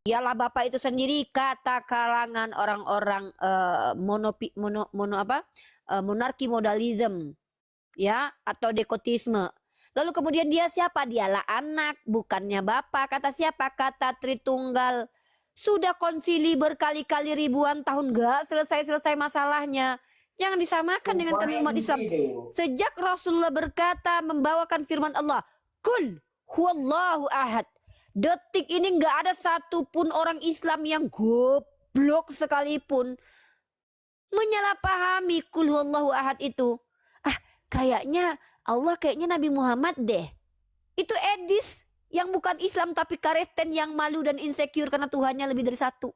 Ialah Bapak itu sendiri kata kalangan orang-orang monarki modalism, ya, atau dekotisme. Lalu kemudian dia siapa? Dialah anak, bukannya Bapak. Kata siapa? Kata Tritunggal. Sudah konsili berkali-kali ribuan tahun gak selesai-selesai masalahnya. Jangan disamakan dengan kami umat Islam. Sejak Rasulullah berkata membawakan firman Allah, Kul huwallahu ahad. Detik ini nggak ada satupun orang Islam yang goblok sekalipun menyalahpahami kul huwallahu ahad itu. Kayaknya Allah kayaknya Nabi Muhammad deh. Itu Edis yang bukan Islam tapi Kristen yang malu dan insecure karena Tuhannya lebih dari satu.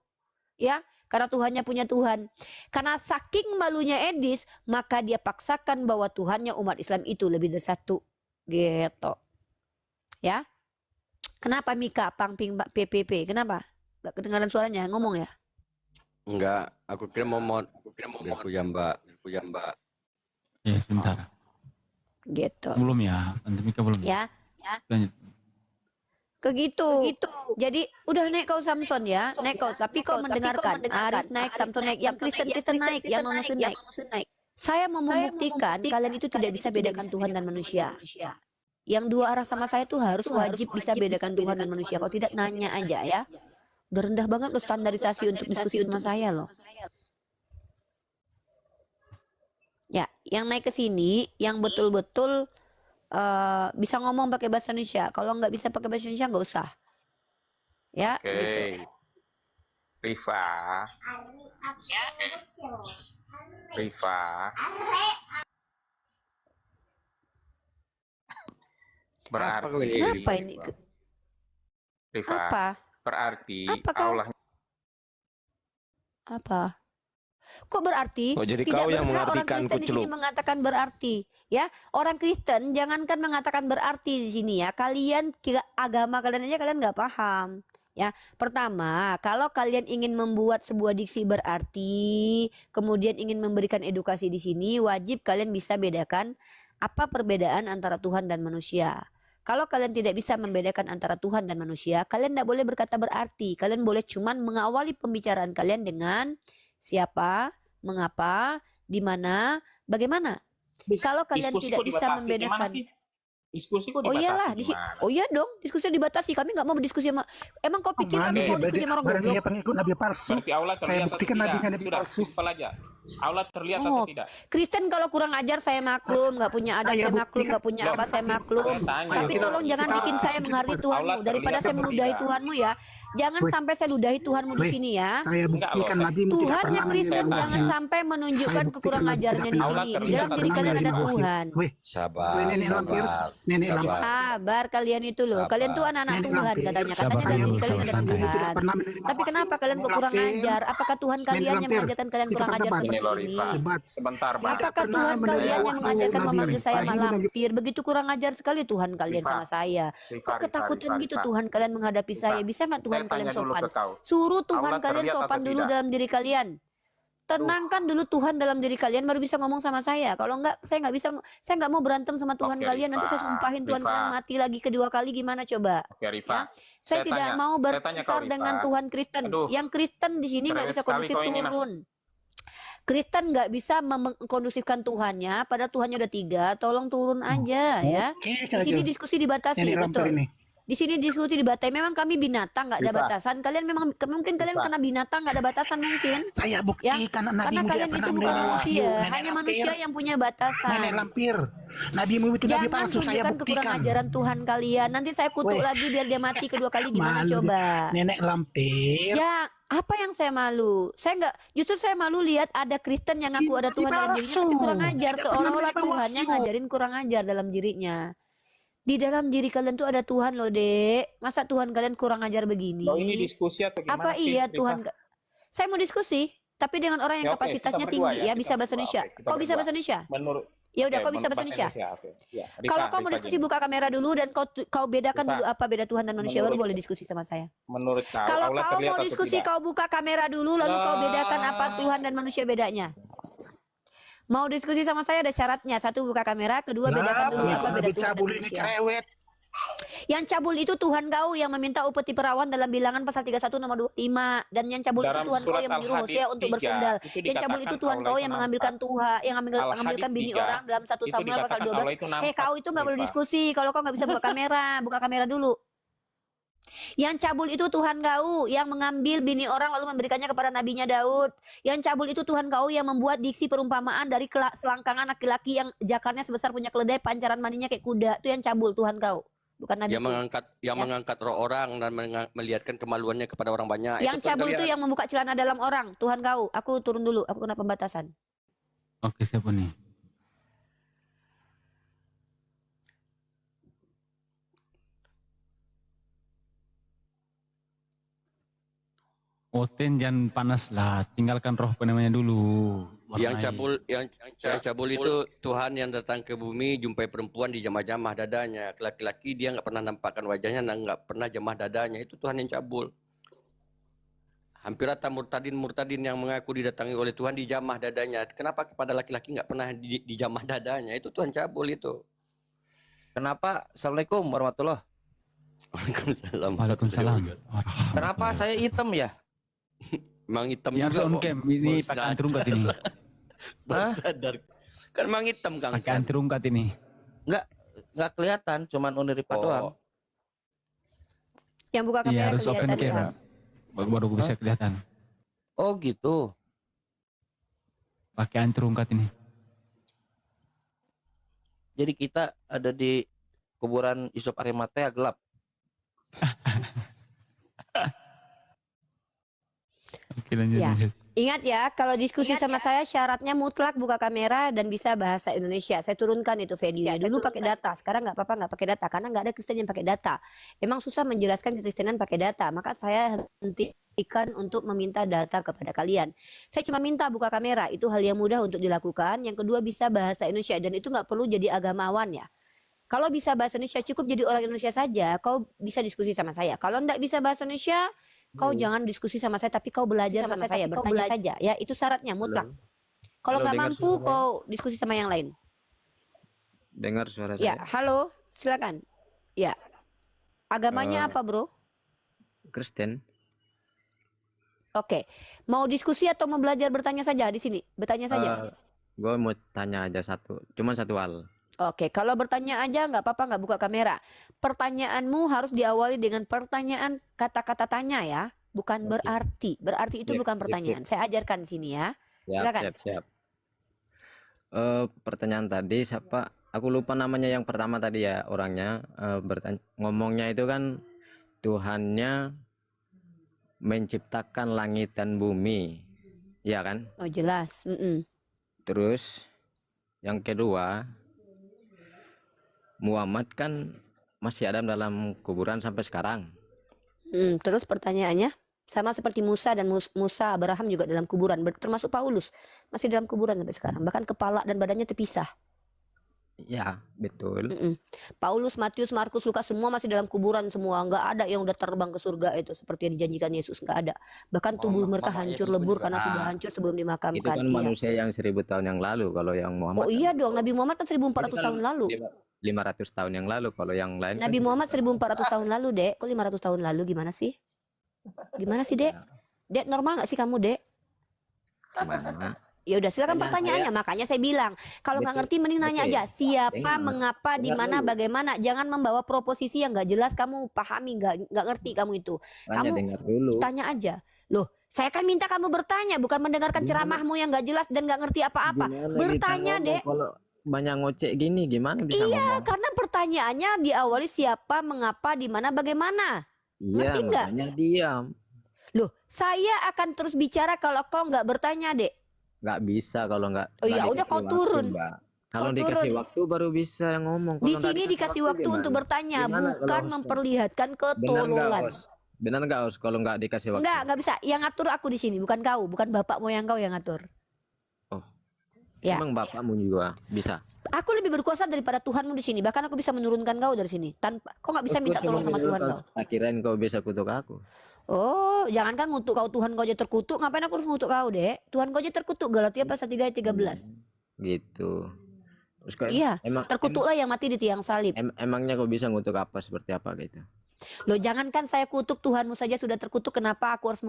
Ya, karena Tuhannya punya Tuhan. Karena saking malunya Edis, maka dia paksakan bahwa Tuhannya umat Islam itu lebih dari satu. Gitu. Ya. Kenapa Mika Pangping PPP? Kenapa? Gak kedengaran suaranya, ngomong ya? Enggak, aku kira mau punya Mbak. Ya, sebentar. Gitu. Belum ya, nanti Mika belum. Ya. Lanjut. Gitu. Jadi udah naik kau Samson ya, naik kau. Tapi kau mendengarkan. Aris naik, Samson naik, yang Kristen naik, yang non Muslim naik. Saya mau membuktikan kalian itu tidak bisa bedakan Tuhan dan manusia. Yang dua arah sama saya tuh harus wajib bisa bedakan Tuhan dan manusia. Kalau tidak nanya aja ya. Udah rendah banget loh standarisasi untuk diskusi sama saya loh. Ya, yang naik ke sini, yang betul-betul bisa ngomong pakai bahasa Indonesia. Kalau nggak bisa pakai bahasa Indonesia nggak usah. Ya. Oke. Gitu. Rifa. Berarti Apa ini? Rifa. Apa? Berarti Apakah? Apa? Kok berarti? Oh, jadi tidak kau yang berhak orang mengartikan Kristen di sini kucluk. mengatakan berarti, ya. Orang Kristen jangankan mengatakan berarti di sini ya. Kalian kira agama kalian aja kalian nggak paham. Ya, pertama, kalau kalian ingin membuat sebuah diksi berarti, kemudian ingin memberikan edukasi di sini, wajib kalian bisa bedakan apa perbedaan antara Tuhan dan manusia. Kalau kalian tidak bisa membedakan antara Tuhan dan manusia, kalian tidak boleh berkata berarti. Kalian boleh cuman mengawali pembicaraan kalian dengan siapa, mengapa, di mana, bagaimana. Kalau kalian tidak bisa membedakan. Diskusi kok Oh dibatasi? iyalah, oh iya dong, diskusi dibatasi. Kami nggak mau berdiskusi sama. Emang kau pikir kami mau diskusi sama orang goblok? Dia pengikut nabi palsu. Berarti Allah Saya terlihat buktikan atau nabi tidak? Sudah, palsu. simpel aja. Allah terlihat atau tidak? Kristen kalau kurang ajar saya maklum, nggak punya adab saya maklum, nggak punya apa saya maklum. Tapi tolong jangan bikin saya menghargai Tuhanmu. Daripada saya meludahi Tuhanmu ya, jangan sampai saya ludahi Tuhanmu di sini ya. Saya buktikan nabi Tuhannya Kristen jangan sampai menunjukkan kekurang ajarnya di sini. Di dalam diri kalian ada Tuhan. Sabar. Sabar kalian itu loh. Kalian tuh anak-anak Tuhan katanya. Katanya dalam diri kalian ada Tuhan. Tapi kenapa kalian kok kurang ajar? Apakah Tuhan kalian yang mengajarkan kalian kurang ajar seperti ini? Sebentar, Bang. Apakah Tuhan kalian yang mengajarkan memanggil saya mak lampir? Begitu kurang ajar sekali Tuhan kalian sama saya. Kok ketakutan gitu Tuhan kalian menghadapi saya? Bisa nggak Tuhan kalian sopan? Suruh Tuhan kalian sopan dulu dalam diri kalian. Tenangkan dulu Tuhan dalam diri kalian baru bisa ngomong sama saya. Kalau enggak saya nggak bisa, saya nggak mau berantem sama Tuhan kalian. Nanti saya sumpahin Tuhan kalian mati lagi kedua kali, gimana coba? Oke, Rifa. Saya tidak mau bertengkar dengan Tuhan Kristen. Yang Kristen di sini nggak bisa kondusif turun. Kristen nggak bisa mengkondusifkan Tuhannya, padahal Tuhannya udah 3. Tolong turun aja ya. Di sini diskusi dibatasi, betul. Di sini diskusi dibatasi. Memang kami binatang, nggak ada batasan. Kalian memang mungkin kalian kena binatang, nggak ada batasan mungkin. Saya buktikan Karena kalian itu bukan manusia, hanya manusia yang punya batasan. Nenek lampir, nabimu itu nabi palsu. Saya Jangan tunjukkan buktikan. kekurangan ajaran Tuhan kalian. Nanti saya kutuk lagi biar dia mati kedua kali, gimana coba? Nenek lampir. Ya, apa yang saya malu? Saya nggak, justru saya malu lihat ada Kristen yang ngaku ada Tuhan dalam dirinya tapi kurang ajar, seolah-olah Tuhannya ngajarin kurang ajar dalam dirinya. Di dalam diri kalian tuh ada Tuhan loh, Dek. Masa Tuhan kalian kurang ajar begini? Oh, ini diskusi atau gimana apa sih, iya Rifa? Tuhan? Saya mau diskusi, tapi dengan orang yang Ya, oke, kapasitasnya kita tinggi berdua ya, ya, bisa kita bahasa berdua. Indonesia. Oke, kita Kau bisa berdua. bahasa Indonesia? Menurut Ya udah, oke, kau bisa bahasa Indonesia. Oke. Ya, Rifa, Kalau kau mau Rifa diskusi gini. buka kamera dulu dan kau bedakan Rifa, dulu apa beda Tuhan dan manusia, baru menurut- boleh diskusi sama saya. Menurut kau, Kalau Allah kau terlihat mau atau diskusi, tidak? kau buka kamera dulu, lalu kau bedakan apa Tuhan dan manusia bedanya. Mau diskusi sama saya ada syaratnya. 1, buka kamera. 2, bedakan dulu apa beda Tuhan dan manusia. Yang cabul itu Tuhan kau yang meminta upeti perawan dalam Bilangan pasal 31 nomor 25, dan yang cabul itu Dalam Tuhan kau surat yang menyuruh Al-Hadid Hosea untuk 3, bersandal. itu Yang cabul itu dikatakan Tuhan Allah kau itu yang mengambilkan nampak. Tuhan, yang Al-Hadid mengambilkan bini 3, orang dalam 1 itu Samuel pasal dikatakan Allah 12. itu nampak. Kau itu nggak boleh Rifa. diskusi kalau kau nggak bisa buka kamera dulu. Yang cabul itu Tuhan kau yang mengambil bini orang lalu memberikannya kepada nabinya Daud. Yang cabul itu Tuhan kau yang membuat diksi perumpamaan dari selangkangan laki-laki yang jakarnya sebesar punya keledai, pancaran mandinya kayak kuda. Itu yang cabul Tuhan kau, bukan nabi. Yang Ya. mengangkat roh orang dan melihatkan kemaluannya kepada orang banyak. Yang Tuhan cabul itu kalian. yang membuka celana dalam orang. Tuhan kau. Aku turun dulu. Aku kena pembatasan. Oke, siapa nih? Oten jangan panas lah, tinggalkan roh penamanya dulu. Yang Warnai. cabul itu Tuhan yang datang ke bumi, jumpai perempuan di jamah-jamah dadanya. Laki-laki dia nggak pernah nampakkan wajahnya dan nggak pernah jamah dadanya. Itu Tuhan yang cabul. Hampir rata murtadin yang mengaku didatangi oleh Tuhan di jamah dadanya. Kenapa kepada laki-laki nggak pernah di jamah dadanya? Itu Tuhan cabul itu. Kenapa? Assalamualaikum warahmatullah. Waalaikumsalam. Waalaikumsalam. Kenapa saya hitam ya? Mang hitam Ya harus juga. on kok. cam, ini Baru pakai sadar. antirungkat ini. Baru Hah? sadar. Kan mang hitam Kang. Pakai antirungkat ini. Nggak kelihatan, cuman Uniripa doang. Yang buka Iya kamera harus open kelihatan. cam. Baru bisa kelihatan. Oh gitu. Pakai antirungkat ini. Jadi kita ada di kuburan Yusuf Arimatea gelap. Oke, lanjut, Ya. lanjut. Ingat ya, kalau diskusi sama saya syaratnya mutlak buka kamera dan bisa bahasa Indonesia. Saya turunkan itu videonya. Dulu pakai data, sekarang nggak apa-apa nggak pakai data karena nggak ada Kristen yang pakai data. Emang susah menjelaskan kekristenan pakai data, maka saya hentikan untuk meminta data kepada kalian. Saya cuma minta buka kamera, itu hal yang mudah untuk dilakukan. Yang kedua bisa bahasa Indonesia dan itu nggak perlu jadi agamawan ya. Kalau bisa bahasa Indonesia cukup jadi orang Indonesia saja, kau bisa diskusi sama saya. Kalau nggak bisa bahasa Indonesia, kau jangan diskusi sama saya, tapi kau belajar sama saya, bertanya saja. Ya, itu syaratnya mutlak. Kalau Halo, nggak dengar mampu, suara saya? kau diskusi sama yang lain. Dengar suara Ya, saya? halo, silakan. Ya, agamanya apa, bro? Kristen. Oke, mau diskusi atau mau belajar bertanya saja di sini? Bertanya saja. Gue mau tanya aja cuman satu hal. Oke, kalau bertanya aja nggak apa-apa, nggak buka kamera. Pertanyaanmu harus diawali dengan pertanyaan kata-kata tanya ya, bukan Oke. berarti. Berarti itu Sip, bukan sip, pertanyaan. Saya ajarkan di sini ya. Siap, Silakan. siap. Pertanyaan tadi siapa? Aku lupa namanya yang pertama tadi ya orangnya bertanya, ngomongnya itu kan Tuhannya menciptakan langit dan bumi, ya kan? Oh jelas. Terus yang kedua, Muhammad kan masih ada dalam kuburan sampai sekarang. Terus pertanyaannya sama seperti Musa dan Musa Abraham juga dalam kuburan, termasuk Paulus masih dalam kuburan sampai sekarang, bahkan kepala dan badannya terpisah. Ya, betul. Paulus, Matius, Markus, Lukas semua masih dalam kuburan semua, nggak ada yang udah terbang ke surga itu seperti yang dijanjikan Yesus, nggak ada. Bahkan tubuh mereka hancur lebur karena sudah hancur sebelum Itu dimakamkan. kan Iya. manusia yang 1000 tahun yang lalu. Kalau yang Oh Muhammad iya dong, Nabi Muhammad kan 1400 kan tahun lalu. 500 tahun yang lalu. Kalau yang lain Nabi kan Muhammad 1400 tahun lalu, Dek. Kok 500 tahun lalu gimana sih? Gimana sih, Dek? Dek, normal nggak sih kamu, Dek? gimana? Ya udah silakan Tanya pertanyaannya. Makanya saya bilang kalau nggak Betul. ngerti mending nanya Oke. aja siapa, Dengar. mengapa, di Dengar mana, dulu. bagaimana. Jangan membawa proposisi yang nggak jelas kamu pahami, nggak ngerti kamu itu. Tanya, Kamu dengar dulu. Tanya aja. Loh, saya kan minta kamu bertanya, bukan mendengarkan Gimana? ceramahmu yang nggak jelas dan nggak ngerti apa-apa. Gimana kita Bertanya, ngomong Dek. Kalau banyak ngocek gini gimana bisa Iya, ngomong? karena pertanyaannya diawali siapa, mengapa, di mana, bagaimana. Iya, ngerti nggak? makanya diam. Loh, saya akan terus bicara kalau kau nggak bertanya, Dek. Nggak bisa kalau nggak. Oh, ya nggak udah, dikasih kau waktu, turun. Mbak. Kalau Kau dikasih turun. waktu baru bisa ngomong. Kalau Di nggak sini dikasih waktu untuk gimana? bertanya, Gimana kalau bukan harus- memperlihatkan Benar nggak, ketololan. Os? Benar nggak, Os? Kalau nggak dikasih waktu? Enggak bisa. Yang ngatur aku di sini, bukan kau, bukan bapak moyang kau yang ngatur. Oh. Ya. Emang bapakmu juga bisa? Aku lebih berkuasa daripada Tuhanmu di sini. Bahkan aku bisa menurunkan kau dari sini. Tanpa kau nggak bisa minta tolong sama Tuhan kau. Tak kirain kau bisa kutuk aku. Oh, jangankan ngutuk kau, Tuhan kau aja terkutuk. Ngapain aku harus ngutuk kau, Dek? Tuhan kau aja terkutuk. Galatia pasal 3 ayat 13. Gitu. Terus kok Iya, emang terkutuklah yang mati di tiang salib. emangnya kok bisa ngutuk apa seperti apa gitu? Loh, jangankan saya kutuk, Tuhanmu saja sudah terkutuk, kenapa aku harus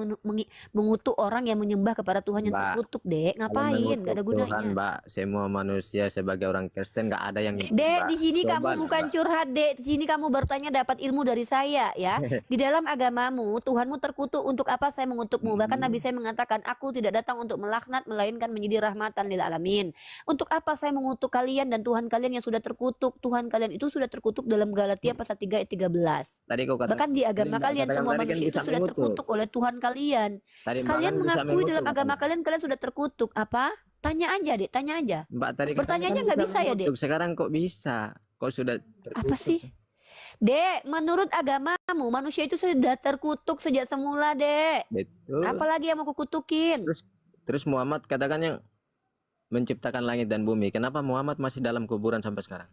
mengutuk orang yang menyembah kepada Tuhan yang Mbak, terkutuk, Dek? Kalau Ngapain? Gak mengutuk ada Tuhan, gunanya. Mbak, semua manusia sebagai orang Kristen nggak ada yang Dek, Mbak. di sini Coba kamu lah, bukan Mbak. curhat, Dek. Di sini kamu bertanya dapat ilmu dari saya, ya. Di dalam agamamu, Tuhanmu terkutuk, untuk apa saya mengutukmu? Bahkan Nabi saya mengatakan, aku tidak datang untuk melaknat, melainkan menjadi rahmatan lil alamin. Untuk apa saya mengutuk kalian dan Tuhan kalian yang sudah terkutuk? Tuhan kalian itu sudah terkutuk dalam Galatia pasal 3 ayat 13. Tadi kau kata, Bahkan di agama Mbak kalian, katakan semua tadi kan manusia itu bisa sudah mengutuk. terkutuk oleh Tuhan kalian. Tadi Mbak Kalian kan bisa mengakui mengutuk, dalam agama katanya. kalian sudah terkutuk. Apa? Tanya aja, Dek, tanya aja. Mbak tadi katanya Bertanyanya kan nggak bisa ya, Dek? mengutuk. Sekarang kok bisa? Kok sudah terkutuk? Apa sih? Dek, menurut agamamu, manusia itu sudah terkutuk sejak semula, Dek. Betul. Apalagi yang mau kukutukin? Terus Muhammad katakan yang menciptakan langit dan bumi. Kenapa Muhammad masih dalam kuburan sampai sekarang?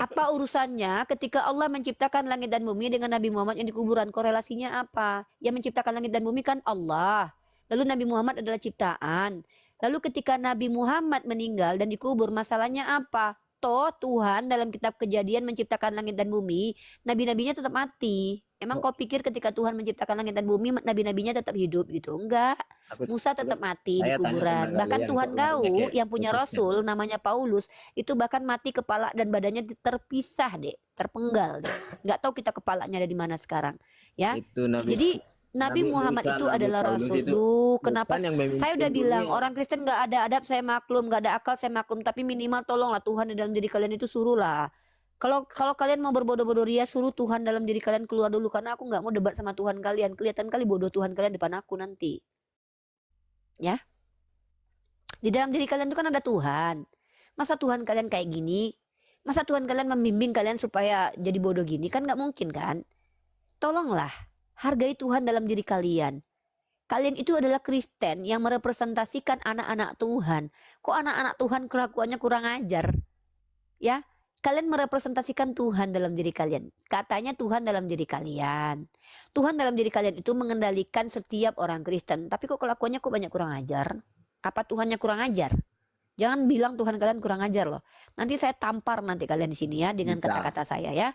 Apa urusannya ketika Allah menciptakan langit dan bumi dengan Nabi Muhammad yang di kuburan? Korelasinya apa? Yang menciptakan langit dan bumi kan Allah. Lalu Nabi Muhammad adalah ciptaan. Lalu ketika Nabi Muhammad meninggal dan dikubur, masalahnya apa? Toh Tuhan dalam kitab Kejadian menciptakan langit dan bumi, nabi-nabinya tetap mati. Emang kau pikir ketika Tuhan menciptakan langit dan bumi, nabi-nabinya tetap hidup gitu? Enggak. Aku Musa tetap mati di saya tanya kuburan. sama Bahkan kalian, Tuhan kok namanya kau kayak yang punya Kristen? rasul namanya Paulus itu bahkan mati kepala dan badannya terpisah, Dek, terpenggal, Dek. Nggak tahu kita kepalanya ada di mana sekarang, ya. Itu Nabi. Jadi Nabi Nabi Muhammad Musa, itu Nabi adalah Paulus rasul. itu Duh, kenapa bukan yang memimpin saya udah dunia. bilang orang Kristen nggak ada adab, saya maklum, nggak ada akal, saya maklum, tapi minimal tolonglah Tuhan di dalam diri kalian itu suruhlah. Kalau kalian mau berbodoh-bodoh ria, suruh Tuhan dalam diri kalian keluar dulu, karena aku nggak mau debat sama Tuhan kalian. Kelihatan kali bodoh Tuhan kalian depan aku nanti. Ya. Di dalam diri kalian itu kan ada Tuhan. Masa Tuhan kalian kayak gini? Masa Tuhan kalian membimbing kalian supaya jadi bodoh gini? Kan nggak mungkin kan? Tolonglah, hargai Tuhan dalam diri kalian. Kalian itu adalah Kristen yang merepresentasikan anak-anak Tuhan. Kok anak-anak Tuhan kelakuannya kurang ajar? Ya, kalian merepresentasikan Tuhan dalam diri kalian. Katanya Tuhan dalam diri kalian. Tuhan dalam diri kalian itu mengendalikan setiap orang Kristen. Tapi kok kelakuannya kok banyak kurang ajar? Apa Tuhannya kurang ajar? Jangan bilang Tuhan kalian kurang ajar loh. Nanti saya tampar nanti kalian di sini ya dengan Bisa. kata-kata saya ya.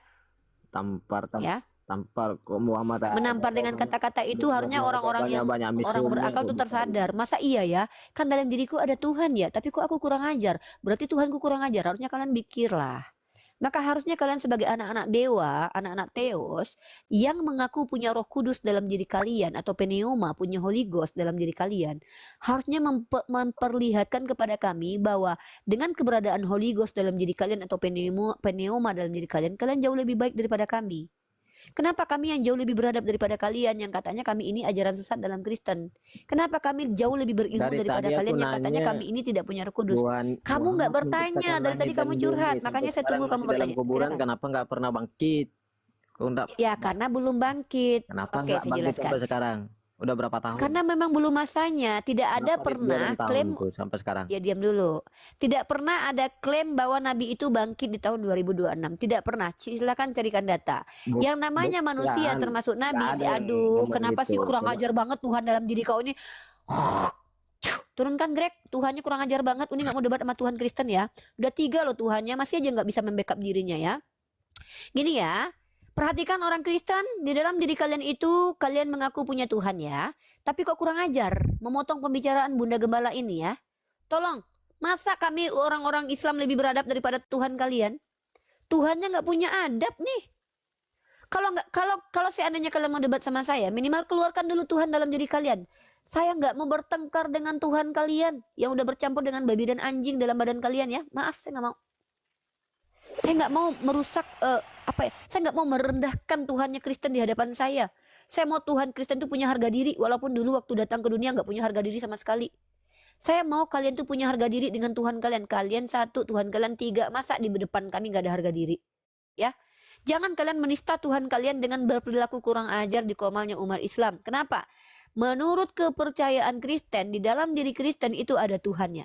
Tampar Ya. tampar kok Muhammad Menampar dengan kata-kata itu harusnya orang-orang yang orang berakal tuh tersadar. Masa iya ya? Kan dalam diriku ada Tuhan ya, tapi kok aku kurang ajar? Berarti Tuhanku kurang ajar. Harusnya kalian pikirlah. Maka harusnya kalian sebagai anak-anak dewa, anak-anak Theos yang mengaku punya Roh Kudus dalam diri kalian atau pneuma, punya Holy Ghost dalam diri kalian, harusnya memperlihatkan kepada kami bahwa dengan keberadaan Holy Ghost dalam diri kalian atau pneuma dalam diri kalian, kalian jauh lebih baik daripada kami. Kenapa kami yang jauh lebih beradab daripada kalian yang katanya kami ini ajaran sesat dalam Kristen? Kenapa kami jauh lebih berilmu Dari daripada tadi aku kalian yang katanya nanya, kami ini tidak punya Roh Kudus? Kamu Kamu nggak bertanya, dari tadi kamu curhat, makanya saya tunggu kamu dalam bertanya. kuburan. Silakan. Kenapa nggak pernah bangkit? Kok nggak? Ya karena belum bangkit. Kenapa Oke, nggak saya bangkit jelaskan. sampai sekarang? Udah berapa tahun? Karena memang belum masanya. Tidak ada Kenapa pernah di 2 klaim. tahun tuh sampai sekarang? Ya diam dulu. Tidak pernah ada klaim bahwa Nabi itu bangkit di tahun 2026. Tidak pernah. Silakan carikan data. Yang namanya manusia termasuk Nabi. nggak ada yang Aduh, ngomong kenapa sih gitu. kurang ajar banget Tuhan dalam diri kau ini? Turunkan Greg, Tuhannya kurang ajar banget. Ini nggak mau debat sama Tuhan Kristen ya. Udah 3 loh Tuhannya, masih aja nggak bisa membackup dirinya ya. Gini ya, perhatikan orang Kristen, di dalam diri kalian itu kalian mengaku punya Tuhan ya. Tapi kok kurang ajar, memotong pembicaraan Bunda Gembala ini ya. Tolong, masa kami orang-orang Islam lebih beradab daripada Tuhan kalian? Tuhannya nggak punya adab nih. Kalau seandainya kalian mau debat sama saya, minimal keluarkan dulu Tuhan dalam diri kalian. Saya nggak mau bertengkar dengan Tuhan kalian yang udah bercampur dengan babi dan anjing dalam badan kalian ya. Maaf, saya nggak mau. Saya nggak mau merusak saya nggak mau merendahkan Tuhannya Kristen di hadapan saya. Saya mau Tuhan Kristen itu punya harga diri, walaupun dulu waktu datang ke dunia nggak punya harga diri sama sekali. Saya mau kalian tuh punya harga diri dengan Tuhan kalian. Kalian 1, Tuhan kalian 3. Masa di depan kami nggak ada harga diri? Ya, jangan kalian menista Tuhan kalian dengan berperilaku kurang ajar di komalnya umat Islam. Kenapa? Menurut kepercayaan Kristen, di dalam diri Kristen itu ada Tuhannya.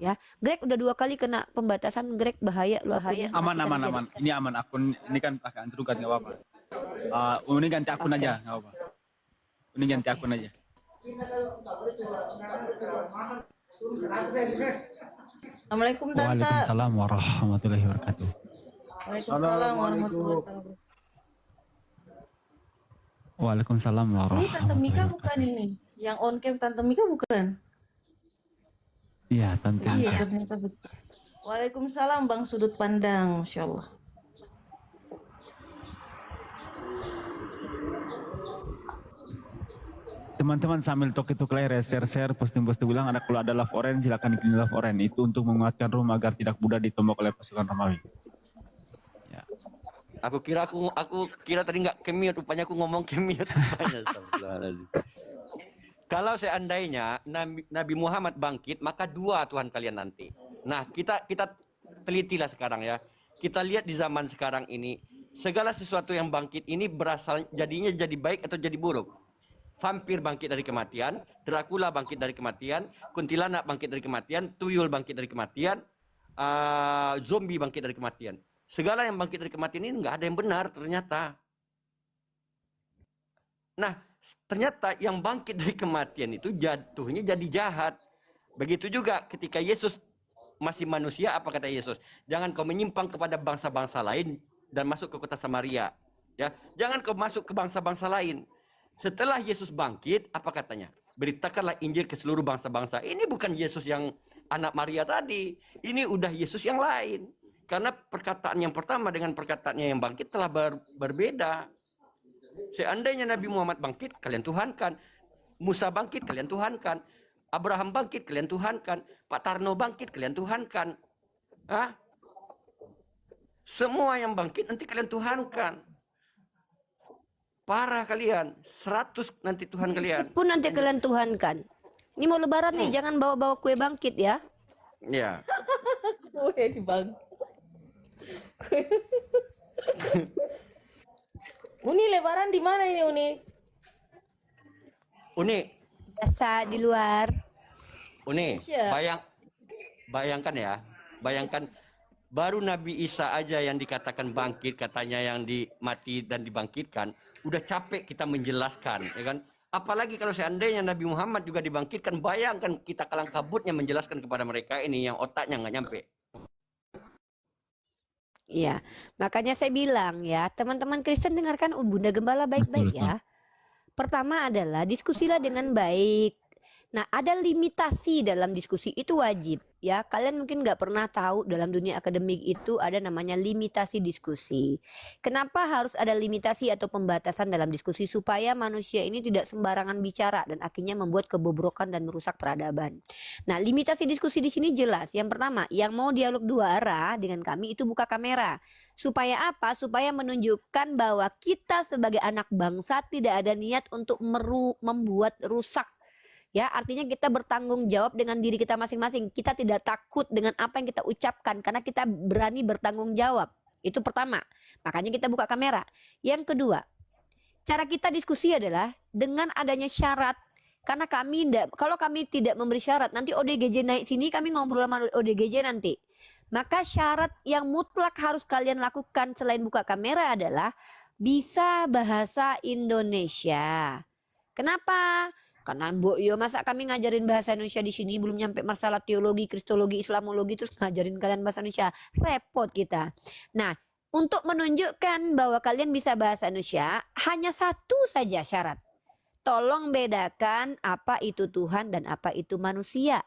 Ya, Greg udah 2 kali kena pembatasan. Greg bahaya. Aman. Ini aman akun. Ini kan pakai anti rugat nggak apa-apa. Ini ganti akun aja nggak apa-apa. Ini ganti akun aja. Assalamualaikum Tante. Waalaikumsalam warahmatullahi wabarakatuh. Waalaikumsalam warahmatullahi wabarakatuh. Waalaikumsalam Ini Tante warahmatullahi Mika bukan wabarakatuh. ini? Yang on cam Tante Mika bukan? Iya, Tante Iya, Mika. ternyata betul. Waalaikumsalam Bang Sudut Pandang, Masya Allah. Teman-teman sambil tok share, posting bilang kalau ada love orange silakan bikin love orange. Itu untuk menguatkan room agar tidak mudah ditombok oleh pasukan Romawi. Ya. Aku kira tadi nggak kemiut, rupanya aku ngomong kemiut. Kalau seandainya Nabi Muhammad bangkit, maka dua Tuhan kalian nanti. Nah, kita telitilah sekarang ya. Kita lihat di zaman sekarang ini, segala sesuatu yang bangkit ini berasal jadinya jadi baik atau jadi buruk. Vampir bangkit dari kematian, Dracula bangkit dari kematian, kuntilanak bangkit dari kematian, tuyul bangkit dari kematian, zombie bangkit dari kematian. Segala yang bangkit dari kematian ini nggak ada yang benar ternyata. Nah, ternyata yang bangkit dari kematian itu jatuhnya jadi jahat. Begitu juga ketika Yesus masih manusia, apa kata Yesus? Jangan kau menyimpang kepada bangsa-bangsa lain dan masuk ke kota Samaria. Ya, jangan kau masuk ke bangsa-bangsa lain. Setelah Yesus bangkit, apa katanya? Beritakanlah Injil ke seluruh bangsa-bangsa. Ini bukan Yesus yang anak Maria tadi. Ini udah Yesus yang lain. Karena perkataan yang pertama dengan perkataannya yang bangkit telah berbeda. Seandainya Nabi Muhammad bangkit, kalian tuhankan. Musa bangkit, kalian tuhankan. Abraham bangkit, kalian tuhankan. Pak Tarno bangkit, kalian tuhankan. Hah? Semua yang bangkit nanti kalian tuhankan. Parah kalian, 100 nanti Tuhan kalian. Pun nanti kalian tuhankan. Ini mau lebaran nih, jangan bawa-bawa kue bangkit ya. Ya. Kue di bang. Uni lebaran di mana ini Uni? Uni, Biasa di luar. Uni, Iya. bayangkan ya, bayangkan baru Nabi Isa aja yang dikatakan bangkit, katanya yang mati dan dibangkitkan, udah capek kita menjelaskan, ya kan? Apalagi kalau seandainya Nabi Muhammad juga dibangkitkan, bayangkan kita kalang kabutnya menjelaskan kepada mereka ini yang otaknya nggak nyampe. Iya, makanya saya bilang ya, teman-teman Kristen dengarkan Bunda Gembala baik-baik Betul, ya. Pertama adalah diskusilah dengan baik. Nah, ada limitasi dalam diskusi itu wajib ya. Kalian mungkin nggak pernah tahu dalam dunia akademik itu ada namanya limitasi diskusi. Kenapa harus ada limitasi atau pembatasan dalam diskusi supaya manusia ini tidak sembarangan bicara dan akhirnya membuat kebobrokan dan merusak peradaban. Nah, limitasi diskusi di sini jelas. Yang pertama, yang mau dialog dua arah dengan kami itu buka kamera. Supaya apa? Supaya menunjukkan bahwa kita sebagai anak bangsa tidak ada niat untuk membuat rusak. Ya, artinya kita bertanggung jawab dengan diri kita masing-masing. Kita tidak takut dengan apa yang kita ucapkan karena kita berani bertanggung jawab. Itu pertama. Makanya kita buka kamera. Yang kedua, cara kita diskusi adalah dengan adanya syarat. Karena kalau kami tidak memberi syarat, nanti ODGJ naik sini, kami ngobrol sama ODGJ nanti. Maka syarat yang mutlak harus kalian lakukan selain buka kamera adalah bisa bahasa Indonesia. Kenapa? Karena Mbok Yo, masa kami ngajarin bahasa Indonesia di sini belum nyampe masalah teologi, kristologi, islamologi terus ngajarin kalian bahasa Indonesia. Repot kita. Nah, untuk menunjukkan bahwa kalian bisa bahasa Indonesia, hanya satu saja syarat. Tolong bedakan apa itu Tuhan dan apa itu manusia.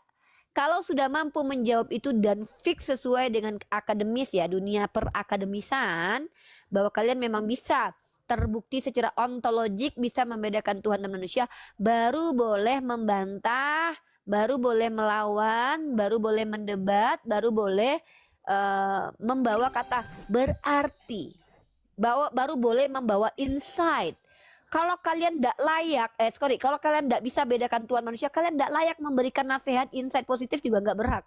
Kalau sudah mampu menjawab itu dan fix sesuai dengan akademis ya, dunia perakademisan, bahwa kalian memang bisa terbukti secara ontologik bisa membedakan Tuhan dan manusia, baru boleh membantah, baru boleh melawan, baru boleh mendebat, baru boleh membawa kata berarti, baru boleh membawa insight. Kalau kalian tidak layak, kalau kalian tidak bisa bedakan Tuhan manusia, kalian tidak layak memberikan nasihat, insight positif juga nggak berhak.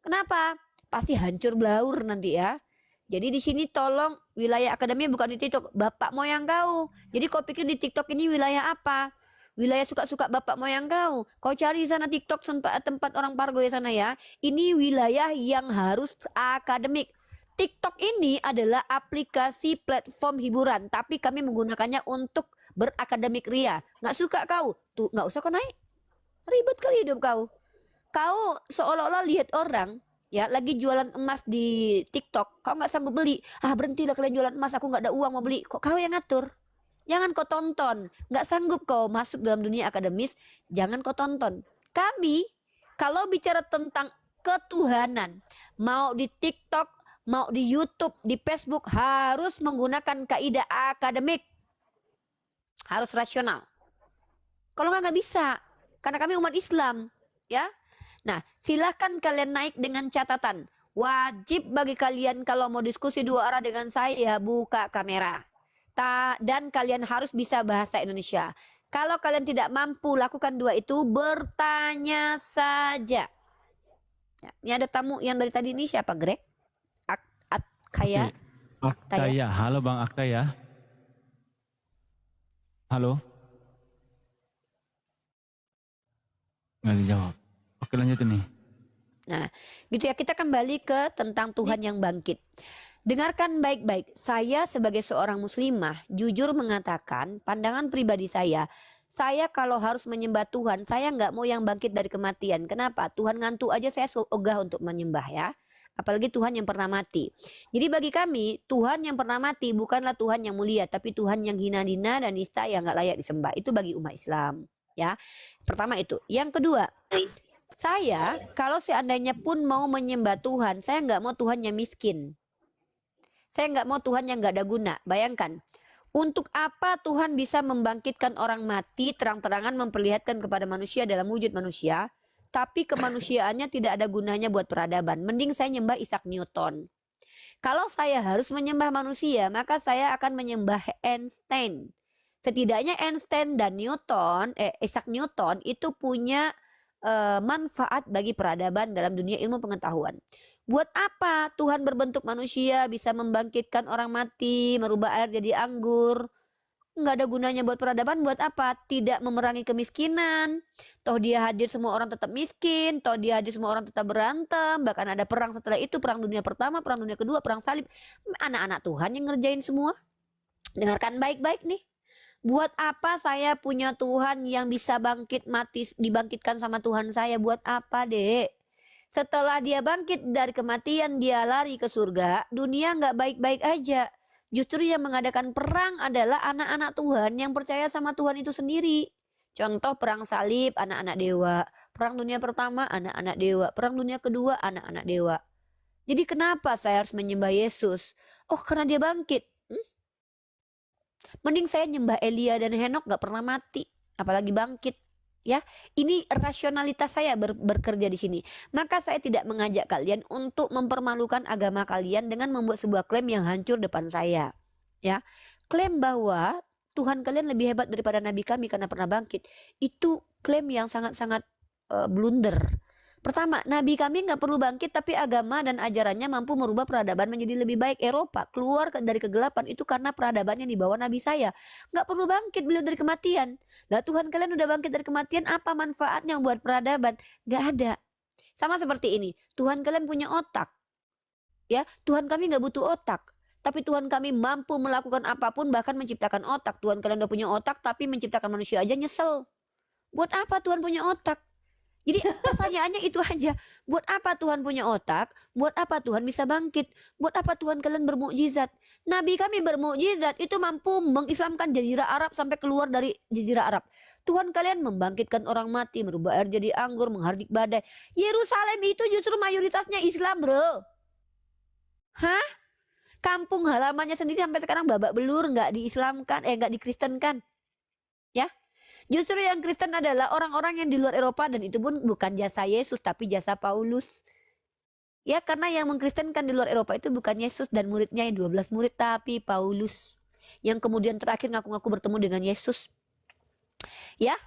Kenapa? Pasti hancur blaur nanti ya. Jadi di sini tolong wilayah akademi bukan di TikTok, bapak moyang kau. Jadi kau pikir di TikTok ini wilayah apa? Wilayah suka-suka bapak moyang kau. Kau cari sana TikTok tempat orang Pargo ya sana ya. Ini wilayah yang harus akademik. TikTok ini adalah aplikasi platform hiburan, tapi kami menggunakannya untuk berakademik ria. Nggak suka kau? Tuh nggak usah kau naik. Ribet kali hidup kau. Kau seolah-olah lihat orang ya lagi jualan emas di TikTok, kau nggak sanggup beli, berhentilah kalian jualan emas, aku nggak ada uang mau beli. Kok kau yang ngatur? Jangan kau tonton. Nggak sanggup kau masuk dalam dunia akademis, jangan kau tonton. Kami kalau bicara tentang ketuhanan, mau di TikTok, mau di YouTube, di Facebook, harus menggunakan kaidah akademik, harus rasional. Kalau nggak bisa, karena kami umat Islam, ya. Nah, silahkan kalian naik dengan catatan. Wajib bagi kalian kalau mau diskusi dua arah dengan saya, buka kamera. Dan kalian harus bisa bahasa Indonesia. Kalau kalian tidak mampu lakukan dua itu, bertanya saja. Ya, ini ada tamu yang dari tadi ini siapa, Greg? Kaya? Aktaya. Halo Bang Aktaya. Halo. Nggak dijawab. Oke, lanjut nih. Nah, gitu ya, kita kembali ke tentang Tuhan yang bangkit. Dengarkan baik-baik, saya sebagai seorang muslimah jujur mengatakan pandangan pribadi saya kalau harus menyembah Tuhan, saya nggak mau yang bangkit dari kematian. Kenapa? Tuhan ngantuk aja saya ogah untuk menyembah ya. Apalagi Tuhan yang pernah mati. Jadi bagi kami, Tuhan yang pernah mati bukanlah Tuhan yang mulia, tapi Tuhan yang hina-hina dan nista yang nggak layak disembah. Itu bagi umat Islam ya. Pertama itu. Yang kedua, saya kalau seandainya pun mau menyembah Tuhan, saya nggak mau Tuhan yang miskin. Saya nggak mau Tuhan yang nggak ada guna. Bayangkan, untuk apa Tuhan bisa membangkitkan orang mati, terang-terangan memperlihatkan kepada manusia dalam wujud manusia, tapi kemanusiaannya tidak ada gunanya buat peradaban. Mending saya nyembah Isaac Newton. Kalau saya harus menyembah manusia, maka saya akan menyembah Einstein. Setidaknya Einstein dan Isaac Newton itu punya manfaat bagi peradaban dalam dunia ilmu pengetahuan. Buat apa Tuhan berbentuk manusia, bisa membangkitkan orang mati, merubah air jadi anggur? Nggak ada gunanya buat peradaban. Buat apa? Tidak memerangi kemiskinan. Toh dia hadir semua orang tetap miskin. Toh dia hadir semua orang tetap berantem. Bahkan ada perang setelah itu, perang dunia pertama, perang dunia kedua, perang salib. Anak-anak Tuhan yang ngerjain semua. Dengarkan baik-baik nih. Buat apa saya punya Tuhan yang bisa bangkit mati, dibangkitkan sama Tuhan saya? Buat apa, Dek? Setelah dia bangkit dari kematian, dia lari ke surga. Dunia nggak baik-baik aja. Justru yang mengadakan perang adalah anak-anak Tuhan yang percaya sama Tuhan itu sendiri. Contoh perang salib, anak-anak dewa. Perang dunia pertama, anak-anak dewa. Perang dunia kedua, anak-anak dewa. Jadi kenapa saya harus menyembah Yesus? Oh, karena dia bangkit. Mending saya nyembah Elia dan Henok, gak pernah mati, apalagi bangkit. Ya, ini rasionalitas saya bekerja di sini. Maka saya tidak mengajak kalian untuk mempermalukan agama kalian dengan membuat sebuah klaim yang hancur depan saya. Ya, klaim bahwa Tuhan kalian lebih hebat daripada Nabi kami karena pernah bangkit, itu klaim yang sangat-sangat blunder. Pertama, Nabi kami nggak perlu bangkit, tapi agama dan ajarannya mampu merubah peradaban menjadi lebih baik. Eropa keluar dari kegelapan itu karena peradabannya di bawah Nabi saya. Nggak perlu bangkit beliau dari kematian. Lah Tuhan kalian udah bangkit dari kematian, apa manfaatnya buat peradaban? Nggak ada. Sama seperti ini, Tuhan kalian punya otak. Ya, Tuhan kami nggak butuh otak. Tapi Tuhan kami mampu melakukan apapun, bahkan menciptakan otak. Tuhan kalian udah punya otak, tapi menciptakan manusia aja nyesel. Buat apa Tuhan punya otak? Jadi pertanyaannya itu aja. Buat apa Tuhan punya otak? Buat apa Tuhan bisa bangkit? Buat apa Tuhan kalian bermukjizat? Nabi kami bermukjizat itu mampu mengislamkan jazirah Arab sampai keluar dari jazirah Arab. Tuhan kalian membangkitkan orang mati, merubah air jadi anggur, menghardik badai. Yerusalem itu justru mayoritasnya Islam, bro. Hah? Kampung halamannya sendiri sampai sekarang babak belur, nggak diislamkan, nggak dikristenkan. Ya? Justru yang Kristen adalah orang-orang yang di luar Eropa, dan itu pun bukan jasa Yesus tapi jasa Paulus. Ya, karena yang mengkristenkan di luar Eropa itu bukan Yesus dan muridnya yang 12 murid, tapi Paulus. Yang kemudian terakhir ngaku-ngaku bertemu dengan Yesus. Ya,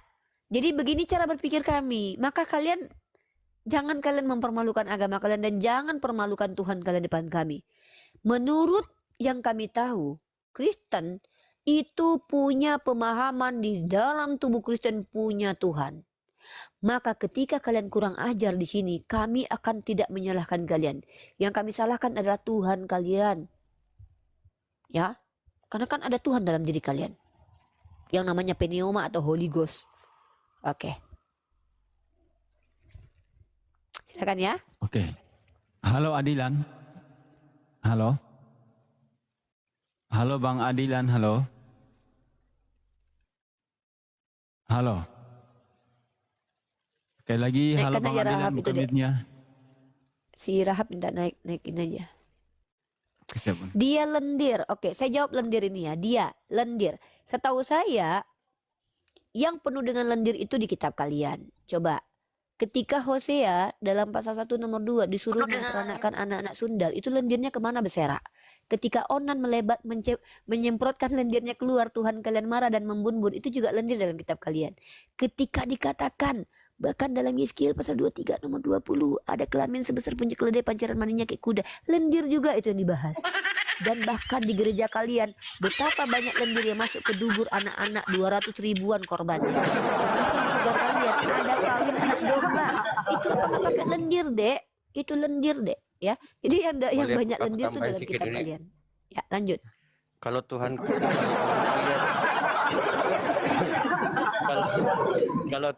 jadi begini cara berpikir kami. Maka jangan kalian mempermalukan agama kalian dan jangan permalukan Tuhan kalian depan kami. Menurut yang kami tahu, Kristen itu punya pemahaman di dalam tubuh Kristen punya Tuhan. Maka ketika kalian kurang ajar di sini, kami akan tidak menyalahkan kalian. Yang kami salahkan adalah Tuhan kalian. Ya, karena kan ada Tuhan dalam diri kalian. Yang namanya pneuma atau Holy Ghost. Oke. Silakan ya. Oke. Halo Adilan. Halo. Halo Bang Adilan, halo. Halo. Sekali lagi, halo Naikkan Bang aja Adilan, Rahab itu buka deh. mic-nya. Si Rahab minta naikin aja. Siap, Bang. Dia lendir. Oke, saya jawab lendir ini ya. Dia lendir. Setahu saya yang penuh dengan lendir itu di kitab kalian. Coba. Ketika Hosea dalam pasal 1 nomor 2 disuruh memperanakan anak-anak sundal, itu lendirnya kemana berserak? Ketika Onan menyemprotkan lendirnya keluar, Tuhan kalian marah dan membun-bun, itu juga lendir dalam kitab kalian. Ketika dikatakan, bahkan dalam Yeskiel pasal 23 nomor 20, ada kelamin sebesar punjuk keledai pancaran maninya kayak kuda, lendir juga itu yang dibahas. Dan bahkan di gereja kalian, betapa banyak lendir yang masuk ke dubur anak-anak, 200 ribuan korbannya. Surga kalian ada kawin anak domba, itu apa nggak pakai lendir, Dek? Itu lendir, Dek, ya. Jadi yang Boleh banyak aku lendir itu tambahin dalam sedikit kitab ini? kalian. Ya, lanjut. Kalau Tuhan kalian kalau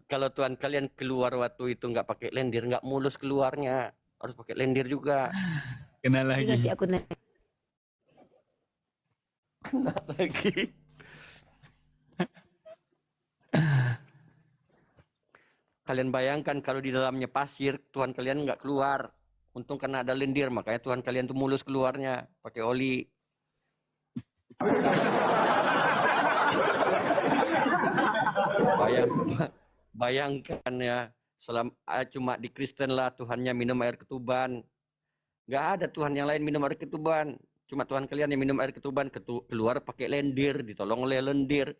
kalau Tuhan kalian keluar waktu itu nggak pakai lendir, nggak mulus keluarnya, harus pakai lendir juga. Kena Ini lagi. nanti aku naik. Lagi. Kalian bayangkan kalau di dalamnya pasir, Tuhan kalian nggak keluar. Untung karena ada lendir, makanya Tuhan kalian tuh mulus keluarnya, pakai oli. Bayangkan ya, cuma di Kristen lah Tuhannya minum air ketuban. Nggak ada Tuhan yang lain minum air ketuban. Cuma Tuhan kalian yang minum air ketuban, keluar pakai lendir, ditolong oleh lendir.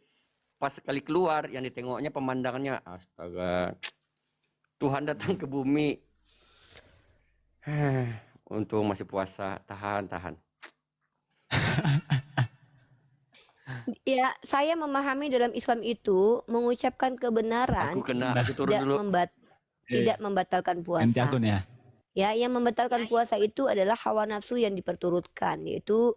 Pas sekali keluar, yang ditengoknya pemandangannya, astaga. Tuhan datang ke bumi. Untung masih puasa, tahan. Ya, saya memahami dalam Islam itu mengucapkan kebenaran Aku turun tidak dulu. tidak membatalkan Ganti puasa. akun ya. Ya, yang membatalkan puasa itu adalah hawa nafsu yang diperturutkan, yaitu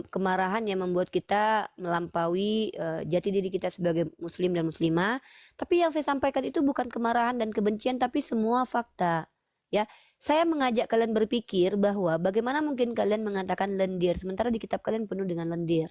kemarahan yang membuat kita melampaui jati diri kita sebagai muslim dan muslimah. Tapi yang saya sampaikan itu bukan kemarahan dan kebencian, tapi semua fakta. Ya, saya mengajak kalian berpikir bahwa bagaimana mungkin kalian mengatakan lendir sementara di kitab kalian penuh dengan lendir.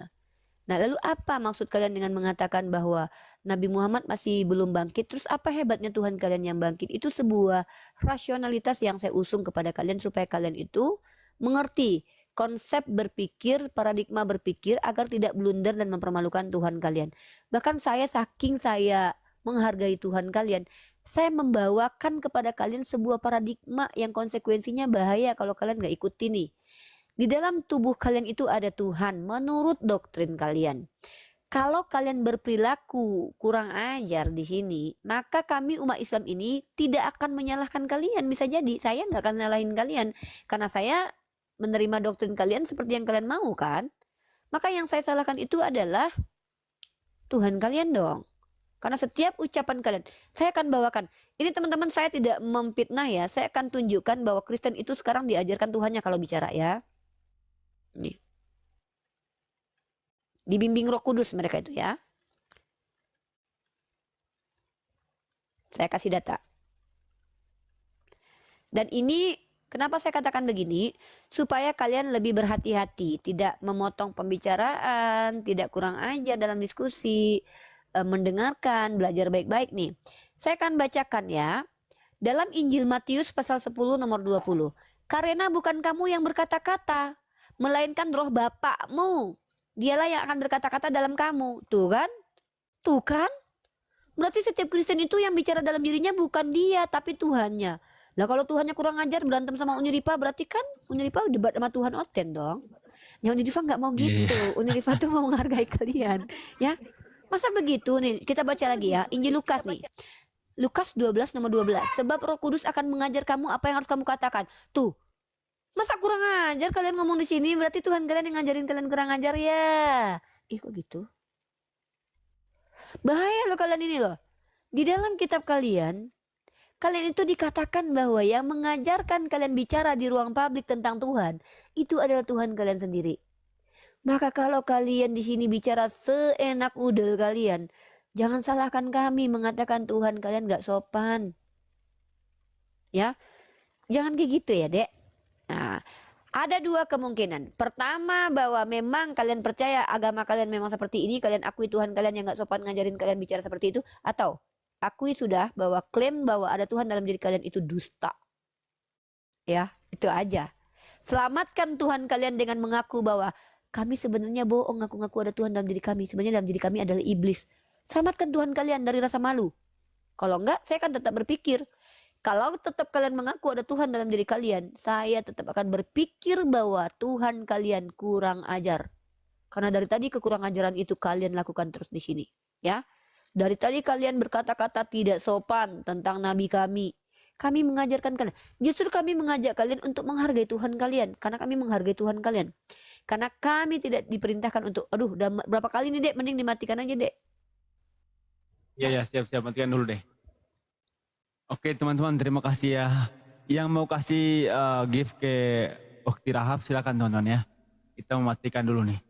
Nah, lalu apa maksud kalian dengan mengatakan bahwa Nabi Muhammad masih belum bangkit? Terus apa hebatnya Tuhan kalian yang bangkit? Itu sebuah rasionalitas yang saya usung kepada kalian supaya kalian itu mengerti konsep berpikir, paradigma berpikir agar tidak blunder dan mempermalukan Tuhan kalian. Bahkan saking saya menghargai Tuhan kalian, saya membawakan kepada kalian sebuah paradigma yang konsekuensinya bahaya kalau kalian nggak ikuti nih. Di dalam tubuh kalian itu ada Tuhan menurut doktrin kalian. Kalau kalian berperilaku kurang ajar di sini, maka kami umat Islam ini tidak akan menyalahkan kalian. Bisa jadi saya nggak akan nyalahin kalian karena saya menerima doktrin kalian seperti yang kalian mau kan. Maka yang saya salahkan itu adalah Tuhan kalian dong. Karena setiap ucapan kalian, saya akan bawakan. Ini teman-teman, saya tidak memfitnah ya. Saya akan tunjukkan bahwa Kristen itu sekarang diajarkan Tuhannya kalau bicara ya. Nih. Dibimbing Roh Kudus mereka itu ya. Saya kasih data. Dan ini kenapa saya katakan begini? Supaya kalian lebih berhati-hati, tidak memotong pembicaraan, tidak kurang ajar dalam diskusi, mendengarkan, belajar baik-baik nih. Saya akan bacakan ya. Dalam Injil Matius pasal 10 nomor 20. Karena bukan kamu yang berkata-kata, melainkan roh Bapakmu. Dialah yang akan berkata-kata dalam kamu. Tuh kan? Tuh kan? Berarti setiap Kristen itu yang bicara dalam dirinya bukan dia, tapi Tuhannya. Nah kalau Tuhannya kurang ajar berantem sama Uniripa, berarti kan Uniripa debat sama Tuhan Oten dong. Ya Uniripa nggak mau gitu. Uniripa tuh mau menghargai kalian. Ya. Masa begitu nih? Kita baca lagi ya. Injil Lukas nih. Lukas 12 nomor 12. Sebab Roh Kudus akan mengajar kamu apa yang harus kamu katakan. Tuh. Masa kurang ajar kalian ngomong di sini? Berarti Tuhan kalian yang ngajarin kalian kurang ajar ya. Ih kok gitu? Bahaya loh kalian ini loh. Di dalam kitab kalian itu dikatakan bahwa yang mengajarkan kalian bicara di ruang publik tentang Tuhan itu adalah Tuhan kalian sendiri. Maka kalau kalian di sini bicara seenak udel kalian, jangan salahkan kami mengatakan Tuhan kalian gak sopan. Ya. jangan kayak gitu ya, Dek. Nah, ada dua kemungkinan. Pertama, bahwa memang kalian percaya agama kalian memang seperti ini, kalian akui Tuhan kalian yang gak sopan ngajarin kalian bicara seperti itu, atau akui sudah bahwa klaim bahwa ada Tuhan dalam diri kalian itu dusta. Ya, itu aja. Selamatkan Tuhan kalian dengan mengaku bahwa kami sebenarnya bohong, ngaku-ngaku ada Tuhan dalam diri kami. Sebenarnya dalam diri kami adalah iblis. Selamatkan Tuhan kalian dari rasa malu. Kalau enggak, saya akan tetap berpikir. Kalau tetap kalian mengaku ada Tuhan dalam diri kalian, saya tetap akan berpikir bahwa Tuhan kalian kurang ajar. Karena dari tadi kekurang ajaran itu kalian lakukan terus di sini. Ya, dari tadi kalian berkata-kata tidak sopan tentang nabi kami. Kami mengajarkan kalian. Justru kami mengajak kalian untuk menghargai Tuhan kalian. Karena kami menghargai Tuhan kalian. Karena kami tidak diperintahkan untuk, aduh, udah berapa kali nih, Dek? Mending dimatikan aja, Dek. Ya, siap-siap, matikan dulu deh. Oke teman-teman, terima kasih ya. Yang mau kasih gift ke Ukti Rahab silakan teman-teman ya. Kita mematikan dulu nih.